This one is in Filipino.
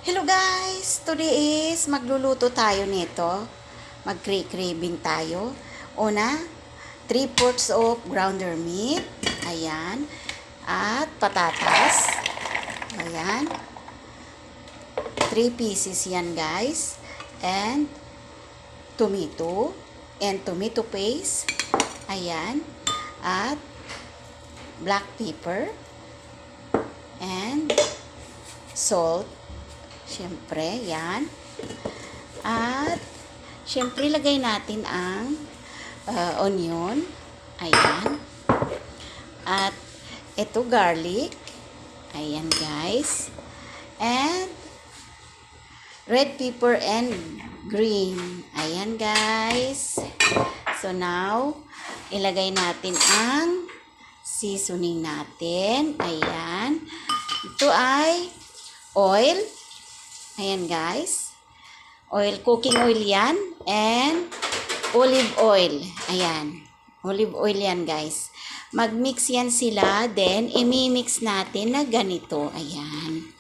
Hello guys! Today is magluluto tayo nito. Mag-craving tayo. Una, 3/4 of grounder meat. Ayan. At patatas. Ayan. 3 pieces yan guys. And tomato. And tomato paste. Ayan. At black pepper. And salt. Siyempre, yan. At, siyempre, lagay natin ang onion. Ayan. At, ito, garlic. Ayan, guys. And, red pepper and green. Ayan, guys. So, now, ilagay natin ang seasoning natin. Ayan. Ito ay oil. Ayan guys. Oil, cooking oil yan. And olive oil. Ayan. Olive oil yan guys. Mag-mix yan sila. Then, imi-mix natin na ganito. Ayan.